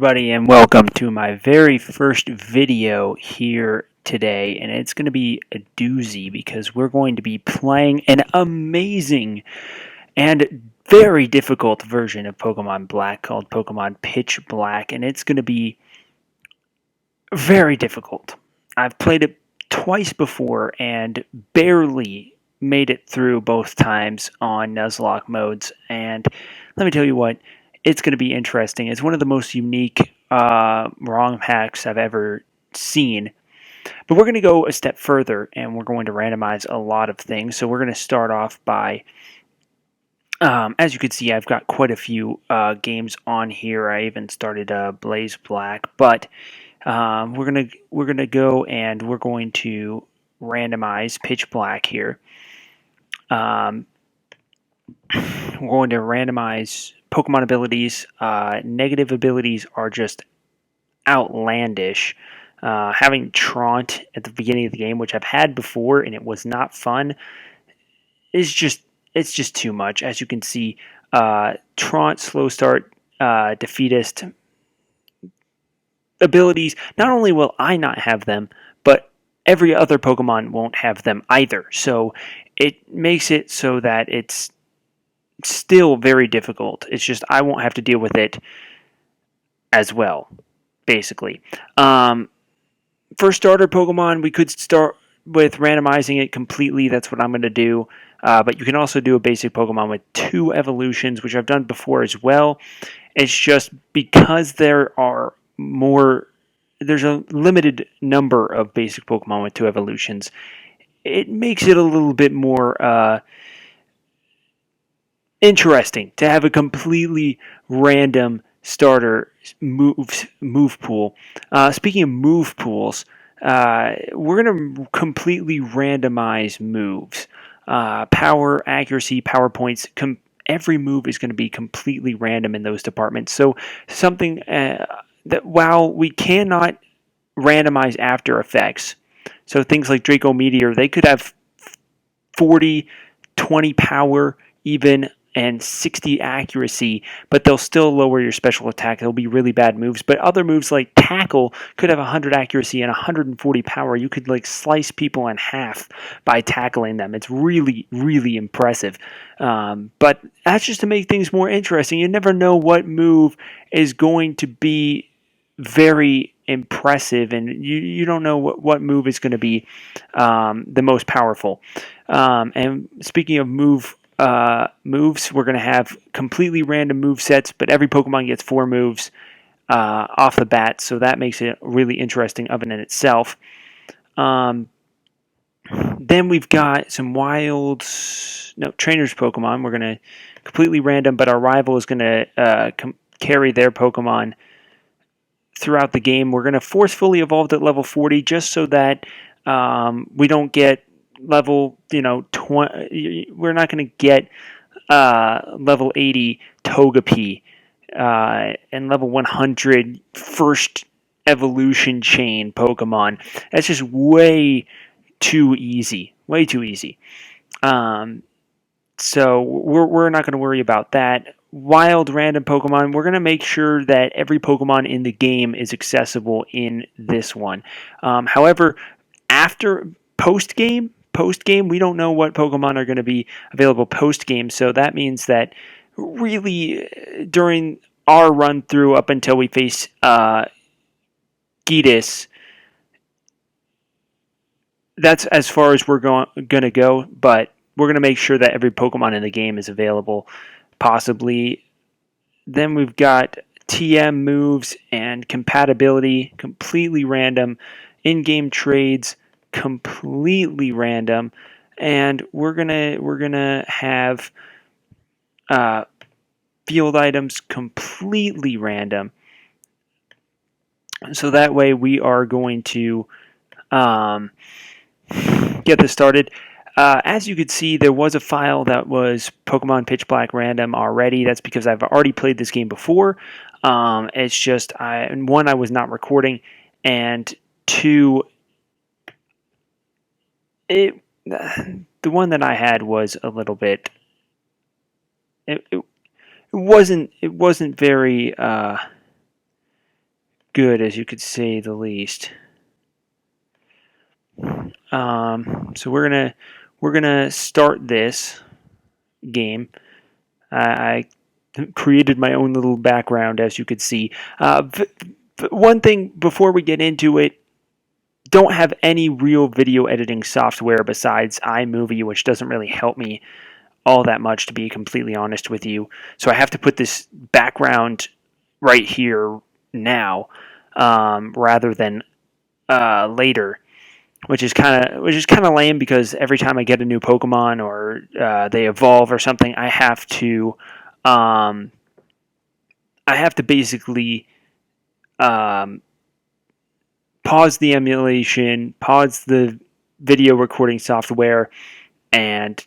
everybody, and welcome to my very first video here today. And it's going to be a doozy because we're going to be playing an amazing and very difficult version of Pokemon Black called Pokemon Pitch Black, and it's going to be very difficult. I've played it twice before and barely made it through both times on Nuzlocke modes, and let me tell you what, it's going to be interesting. It's one of the most unique ROM hacks I've ever seen. But we're going to go a step further, and we're going to randomize a lot of things. So we're going to start off by, as you can see, I've got quite a few games on here. I even started Blaze Black, but we're gonna go and we're going to randomize Pitch Black here. We're going to randomize Pokemon abilities. Negative abilities are just outlandish. Having Traunt at the beginning of the game, which I've had before, and it was not fun, it's just too much. As you can see, Traunt, Slow Start, Defeatist abilities. Not only will I not have them, but every other Pokemon won't have them either. So it makes it so that it's still very difficult. It's just I won't have to deal with it as well, basically. For starter Pokemon, we could start with randomizing it completely. That's what I'm going to do. But you can also do a basic Pokemon with 2 evolutions, which I've done before as well. It's just because there's a limited number of basic Pokemon with 2 evolutions, it makes it a little bit more interesting to have a completely random starter move pool. Speaking of move pools, we're going to completely randomize moves. Power, accuracy, power points. Every move is going to be completely random in those departments. So something that while we cannot randomize after effects, so things like Draco Meteor, they could have 40, 20 power even, and 60 accuracy, but they'll still lower your special attack. They'll be really bad moves. But other moves like Tackle could have 100 accuracy and 140 power. You could slice people in half by tackling them. It's really, really impressive. But that's just to make things more interesting. You never know what move is going to be very impressive, and you don't know what move is going to be the most powerful. And speaking of moves, we're going to have completely random move sets, but every Pokemon gets 4 moves off the bat, so that makes it really interesting of it in itself. Then we've got some trainers Pokemon. We're going to completely random, but our rival is going to carry their Pokemon throughout the game. We're going to forcefully evolve at level 40 just so that we don't get level 20. We're not going to get level 80 Togepi and level 100 first evolution chain Pokemon. That's just way too easy. So we're not going to worry about that. Wild random Pokemon, we're going to make sure that every Pokemon in the game is accessible in this one. However, after post-game, we don't know what Pokemon are going to be available post-game, so that means that really during our run-through up until we face Gigas, that's as far as we're going to go, but we're going to make sure that every Pokemon in the game is available, possibly. Then we've got TM moves and compatibility, completely random. In-game trades, completely random, and we're gonna have field items completely random. So that way we are going to get this started. As you could see, there was a file that was Pokemon Pitch Black random already. That's because I've already played this game before. It's just I was not recording, and 2, the one that I had was a little bit. It wasn't very good, as you could say the least. So we're gonna start this game. I created my own little background, as you could see. One thing before we get into it, don't have any real video editing software besides iMovie, which doesn't really help me all that much, to be completely honest with you. So I have to put this background right here now, rather than later, which is kind of lame, because every time I get a new Pokemon or they evolve or something, I have to basically pause the emulation, pause the video recording software, and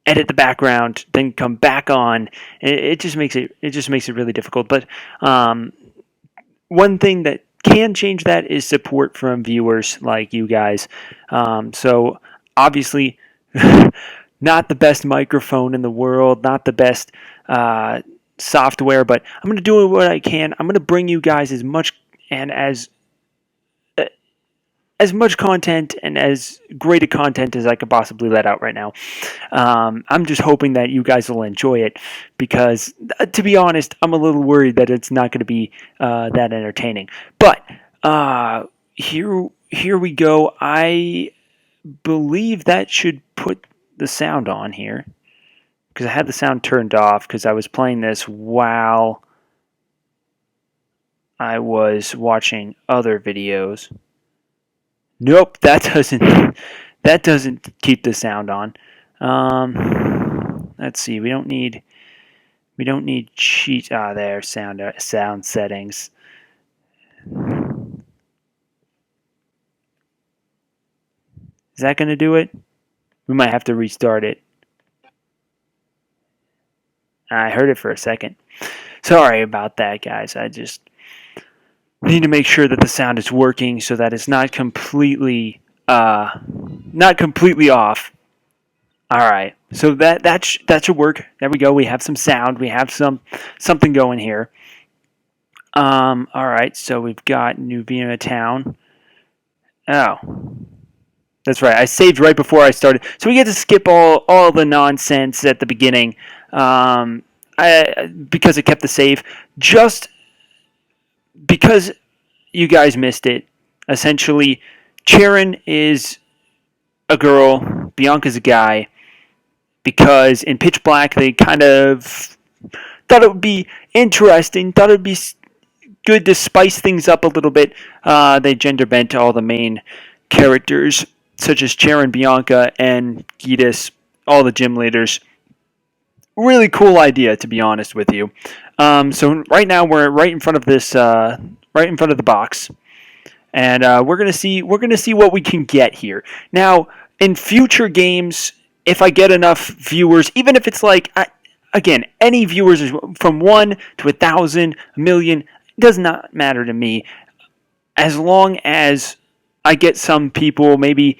edit the background, then come back on. It just makes it really difficult. But one thing that can change that is support from viewers like you guys. So obviously, not the best microphone in the world, not the best software, but I'm going to do what I can. I'm going to bring you guys as much and as much content and as great a content as I could possibly let out right now. I'm just hoping that you guys will enjoy it, because, to be honest, I'm a little worried that it's not going to be that entertaining. But here we go. I believe that should put the sound on here, because I had the sound turned off because I was playing this while I was watching other videos. Nope, that doesn't keep the sound on. Let's see. We don't need cheat. There, sound settings. Is that going to do it? We might have to restart it. I heard it for a second. Sorry about that, guys. I just need to make sure that the sound is working so that it's not completely off. All right, so that should work. There we go. We have some sound. We have something going here. All right, so we've got New Vienna Town. Oh, that's right. I saved right before I started, so we get to skip all the nonsense at the beginning. Because it kept the save, just because you guys missed it. Essentially, Charon is a girl, Bianca's a guy, because in Pitch Black they kind of thought it would be interesting, thought it would be good to spice things up a little bit. They gender bent all the main characters, such as Charon, Bianca, and Gitas, all the gym leaders. Really cool idea, to be honest with you. So right now we're right in front of this, right in front of the box, and we're gonna see what we can get here. Now, in future games, if I get enough viewers, even if it's like, again, any viewers from 1 to 1,000, a million, does not matter to me, as long as I get some people. Maybe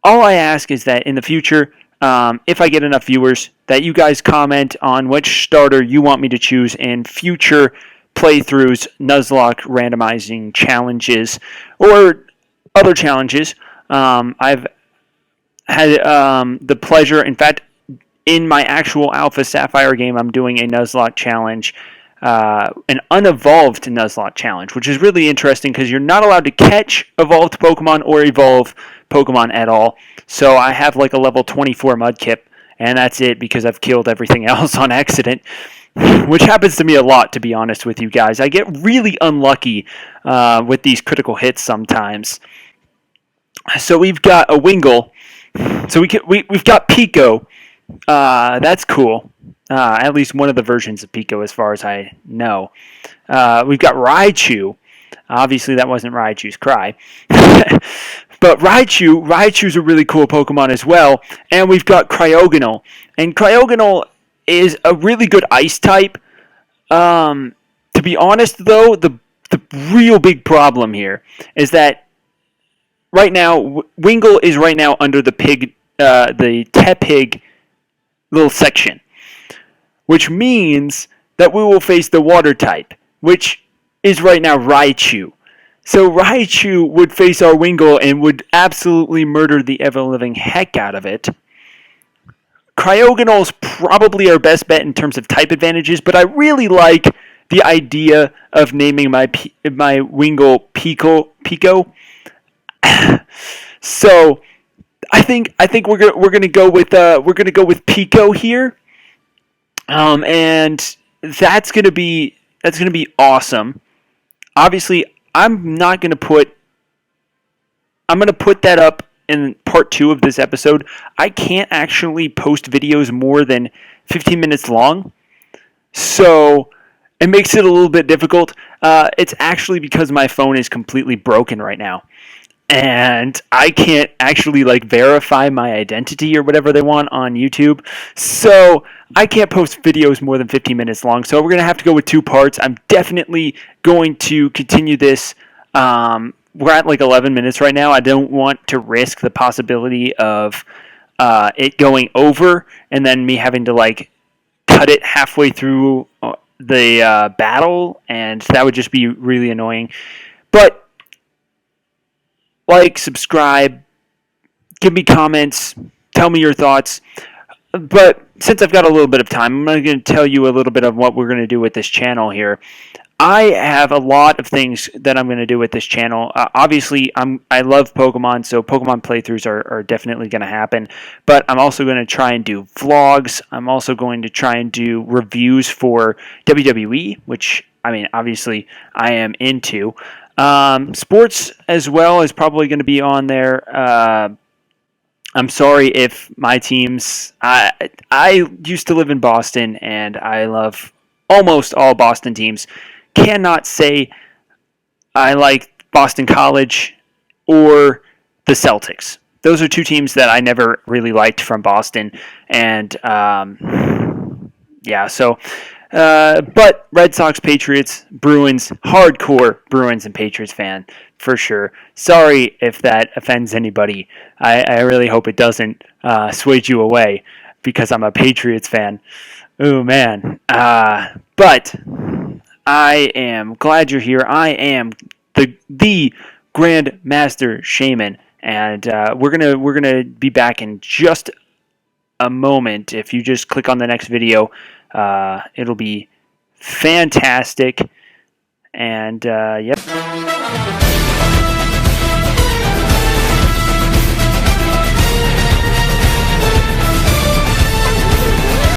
all I ask is that in the future, if I get enough viewers, that you guys comment on which starter you want me to choose in future playthroughs, Nuzlocke randomizing challenges, or other challenges. I've had the pleasure, in fact, in my actual Alpha Sapphire game, I'm doing a Nuzlocke challenge, an unevolved Nuzlocke challenge, which is really interesting because you're not allowed to catch evolved Pokemon or evolve Pokemon at all. So I have like a level 24 Mudkip, and that's it, because I've killed everything else on accident, which happens to me a lot, to be honest with you guys. I get really unlucky with these critical hits sometimes. So we've got a Wingull. So we've got Pico. That's cool. At least one of the versions of Pico, as far as I know. We've got Raichu. Obviously, that wasn't Raichu's cry. But Raichu's a really cool Pokemon as well. And we've got Cryogonal. And Cryogonal is a really good ice type. To be honest, though, the real big problem here is that right now, Wingull is right now under the Tepig little section, which means that we will face the water type, which is right now Raichu. So Raichu would face our Wingull and would absolutely murder the ever-living heck out of it. Cryogonal is probably our best bet in terms of type advantages, but I really like the idea of naming my Wingull Pico. So I think we're gonna go with Pico here, and that's gonna be awesome. Obviously, I'm gonna put that up in part 2 of this episode. I can't actually post videos more than 15 minutes long, so it makes it a little bit difficult. It's actually because my phone is completely broken right now, and I can't actually verify my identity or whatever they want on YouTube. So I can't post videos more than 15 minutes long. So we're gonna have to go with 2 parts. I'm definitely going to continue this. We're at 11 minutes right now. I don't want to risk the possibility of it going over and then me having to cut it halfway through the battle, and that would just be really annoying. But subscribe, give me comments, tell me your thoughts. But since I've got a little bit of time, I'm going to tell you a little bit of what we're going to do with this channel here. I have a lot of things that I'm going to do with this channel. Obviously, I love Pokemon, so Pokemon playthroughs are definitely going to happen. But I'm also going to try and do vlogs. I'm also going to try and do reviews for WWE, which, I mean, obviously I am into. Sports as well is probably going to be on there. I'm sorry if my teams... I used to live in Boston, and I love almost all Boston teams. Cannot say I like Boston College or the Celtics. Those are 2 teams that I never really liked from Boston. And, yeah, so... but Red Sox, Patriots, Bruins, hardcore Bruins and Patriots fan, for sure. Sorry if that offends anybody. I really hope it doesn't sway you away because I'm a Patriots fan. Oh, man. But I am glad you're here. I am the Grand Master Shaman, and we're gonna be back in just a moment. If you just click on the next video, it'll be fantastic. And yep.